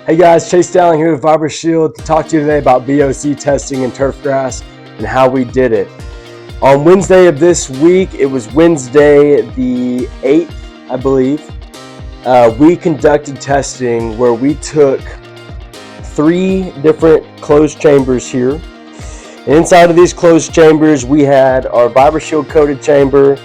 Hey guys, Chase Dowling here with Vibrashield to talk to you today about VOC testing in turf grass and how we did it. On Wednesday of this week, it was Wednesday the 8th, I believe, we conducted testing where we took 3 different closed chambers here. And inside of these closed chambers, we had our Vibrashield coated chamber,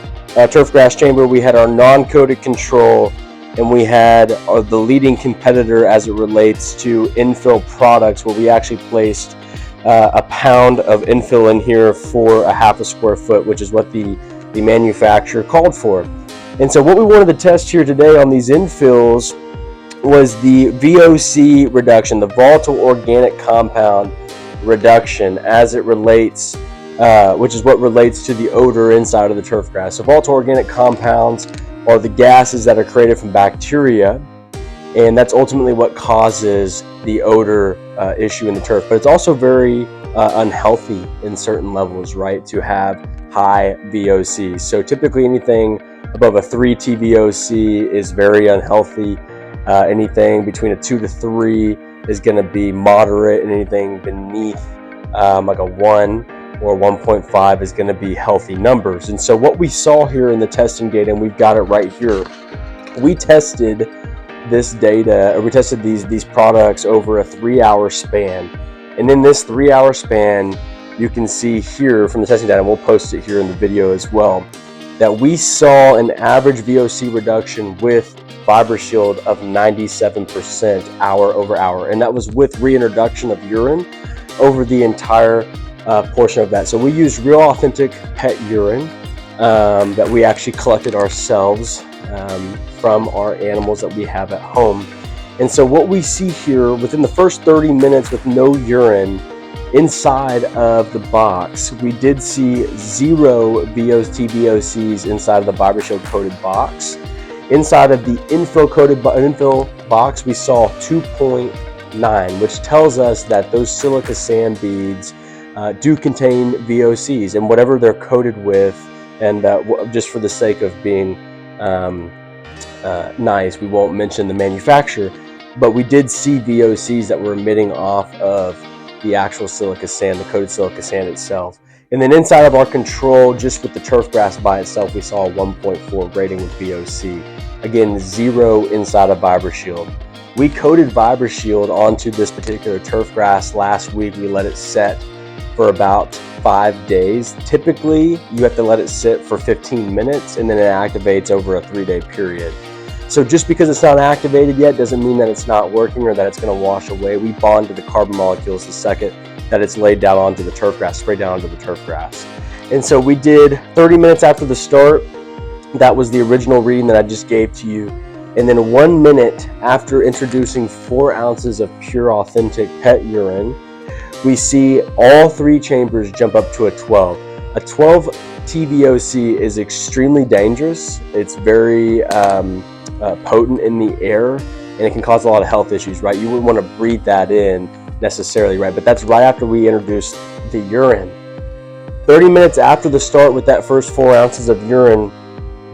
turf grass chamber, we had our non-coated control, and we had the leading competitor as it relates to infill products, where we actually placed a pound of infill in here for a half a square foot, which is what the manufacturer called for. And so what we wanted to test here today on these infills was the VOC reduction, the volatile organic compound reduction, as it relates, which is what relates to the odor inside of the turf grass. So volatile organic compounds are the gases that are created from bacteria, and that's ultimately what causes the odor issue in the turf. But it's also very unhealthy in certain levels, right, to have high VOC. So typically anything above a 3 TVOC is very unhealthy. Anything between a 2 to 3 is going to be moderate, and anything beneath like a 1 or 1.5 is going to be healthy numbers. And so what we saw here in the testing data, and we've got it right here, we tested this data, or we tested these products over a 3-hour span. And in this 3-hour span, you can see here from the testing data, and we'll post it here in the video as well, that we saw an average VOC reduction with Vibrashield of 97% hour over hour. And that was with reintroduction of urine over the entire portion of that. So we used real authentic pet urine that we actually collected ourselves from our animals that we have at home. And so what we see here, within the first 30 minutes with no urine inside of the box, we did see 0 TVOCs inside of the Vibrashield coated box. Inside of the infill box, we saw 2.9, which tells us that those silica sand beads do contain VOCs, and whatever they're coated with. And just for the sake of being nice, we won't mention the manufacturer, but we did see VOCs that were emitting off of the actual silica sand, the coated silica sand itself. And then inside of our control, just with the turf grass by itself, we saw a 1.4 rating with VOC. Again, 0 inside of Vibrashield. We coated Vibrashield onto this particular turf grass last week. We let it set for about 5 days. Typically, you have to let it sit for 15 minutes, and then it activates over a 3-day period. So just because it's not activated yet doesn't mean that it's not working or that it's going to wash away. We bond to the carbon molecules the second that it's laid down onto the turf grass, sprayed down onto the turf grass. And so we did 30 minutes after the start. That was the original reading that I just gave to you. And then 1 minute after introducing 4 ounces of pure authentic pet urine, we see all 3 chambers jump up to a 12. A 12 TVOC is extremely dangerous. It's very potent in the air, and it can cause a lot of health issues, right? You wouldn't want to breathe that in necessarily, right? But that's right after we introduced the urine. 30 minutes after the start with that first 4 ounces of urine,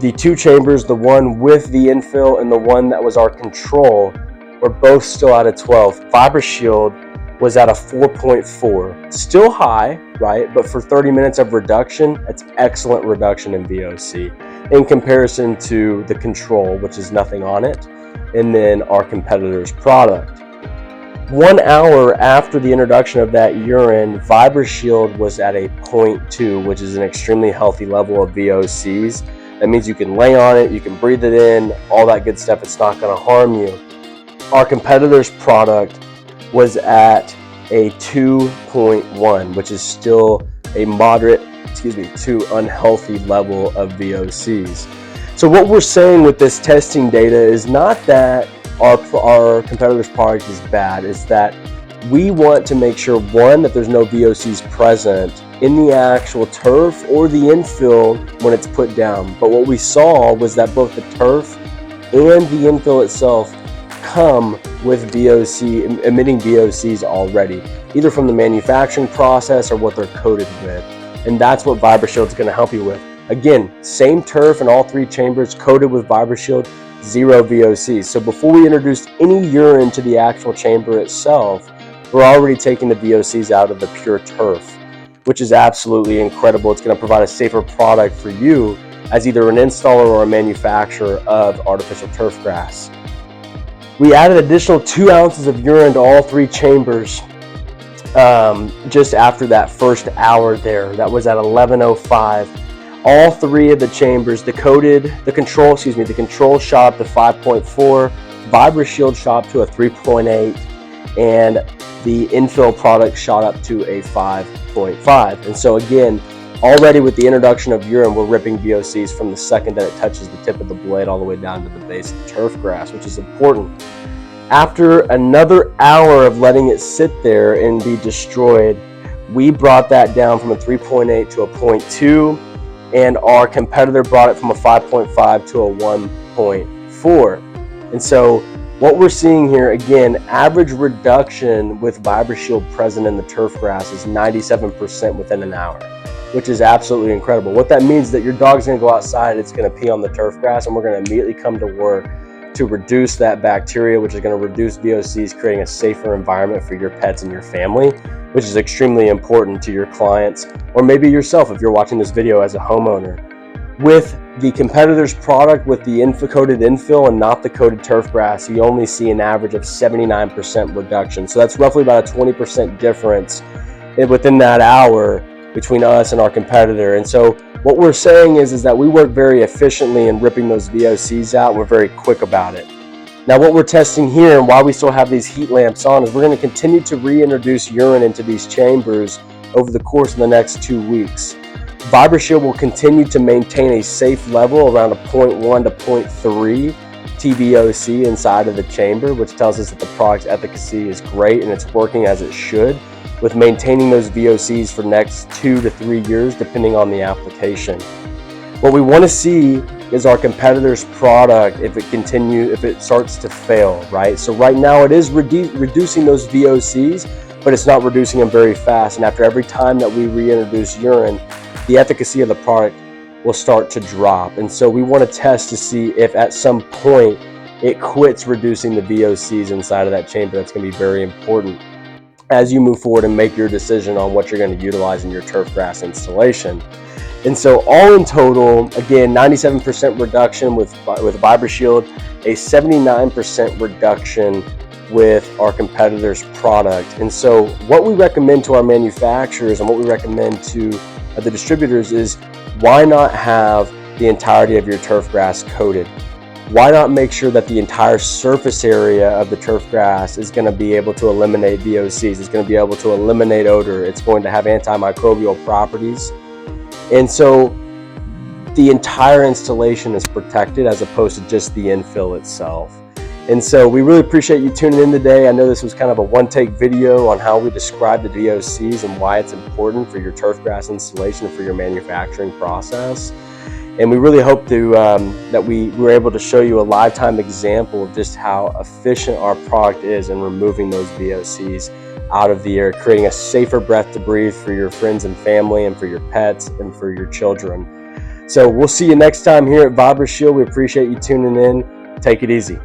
the 2 chambers, the one with the infill and the one that was our control, were both still at a 12. Vibrashield was at a 4.4. Still high, right? But for 30 minutes of reduction, that's excellent reduction in VOC in comparison to the control, which is nothing on it, and then our competitor's product. 1 hour after the introduction of that urine, Vibrashield was at a 0.2, which is an extremely healthy level of VOCs. That means you can lay on it, you can breathe it in, all that good stuff. It's not going to harm you. Our competitor's product was at a 2.1, which is still a moderate, to unhealthy level of VOCs. So what we're saying with this testing data is not that our competitor's product is bad. It's that we want to make sure, one, that there's no VOCs present in the actual turf or the infill when it's put down. But what we saw was that both the turf and the infill itself come with VOC, emitting VOCs already, either from the manufacturing process or what they're coated with. And that's what Vibrashield is going to help you with. Again, same turf in all 3 chambers, coated with Vibrashield, 0 VOCs. So before we introduced any urine to the actual chamber itself, we're already taking the VOCs out of the pure turf, which is absolutely incredible. It's going to provide a safer product for you as either an installer or a manufacturer of artificial turf grass. We added additional 2 ounces of urine to all 3 chambers just after that first hour there. That was at 11:05. All 3 of the chambers, the control shot up to 5.4, Vibrashield shot up to a 3.8, and the infill product shot up to a 5.5. And so again, already with the introduction of urine, we're ripping VOCs from the second that it touches the tip of the blade all the way down to the base of the turf grass, which is important. After another hour of letting it sit there and be destroyed, we brought that down from a 3.8 to a 0.2, and our competitor brought it from a 5.5 to a 1.4. And so what we're seeing here, again, average reduction with Vibrashield present in the turf grass is 97% within an hour, which is absolutely incredible. What that means is that your dog's going to go outside, it's going to pee on the turf grass, and we're going to immediately come to work to reduce that bacteria, which is going to reduce VOCs, creating a safer environment for your pets and your family, which is extremely important to your clients, or maybe yourself if you're watching this video as a homeowner. With the competitor's product, with the coated infill and not the coated turf grass, you only see an average of 79% reduction. So that's roughly about a 20% difference within that hour between us and our competitor. And so what we're saying is that we work very efficiently in ripping those VOCs out. We're very quick about it. Now what we're testing here, and why we still have these heat lamps on, is we're going to continue to reintroduce urine into these chambers over the course of the next 2 weeks. Vibrashield will continue to maintain a safe level around a 0.1 to 0.3 TVOC inside of the chamber, which tells us that the product's efficacy is great and it's working as it should, with maintaining those VOCs for next 2 to 3 years depending on the application. What we want to see is our competitor's product if it starts to fail, right? So right now it is reducing those VOCs, but it's not reducing them very fast. And after every time that we reintroduce urine, the efficacy of the product will start to drop. And so we want to test to see if at some point it quits reducing the VOCs inside of that chamber. That's going to be very important as you move forward and make your decision on what you're going to utilize in your turf grass installation. And so all in total, again, 97% reduction with Vibrashield, a 79% reduction with our competitor's product. And so what we recommend to our manufacturers and what we recommend to the distributors is, why not have the entirety of your turf grass coated? Why not make sure that the entire surface area of the turf grass is going to be able to eliminate VOCs, it's going to be able to eliminate odor, it's going to have antimicrobial properties. And so the entire installation is protected as opposed to just the infill itself. And so we really appreciate you tuning in today. I know this was kind of a one-take video on how we describe the VOCs and why it's important for your turf grass installation and for your manufacturing process. And we really hope that we were able to show you a lifetime example of just how efficient our product is in removing those VOCs out of the air, creating a safer breath to breathe for your friends and family and for your pets and for your children. So we'll see you next time here at Vibrashield. We appreciate you tuning in. Take it easy.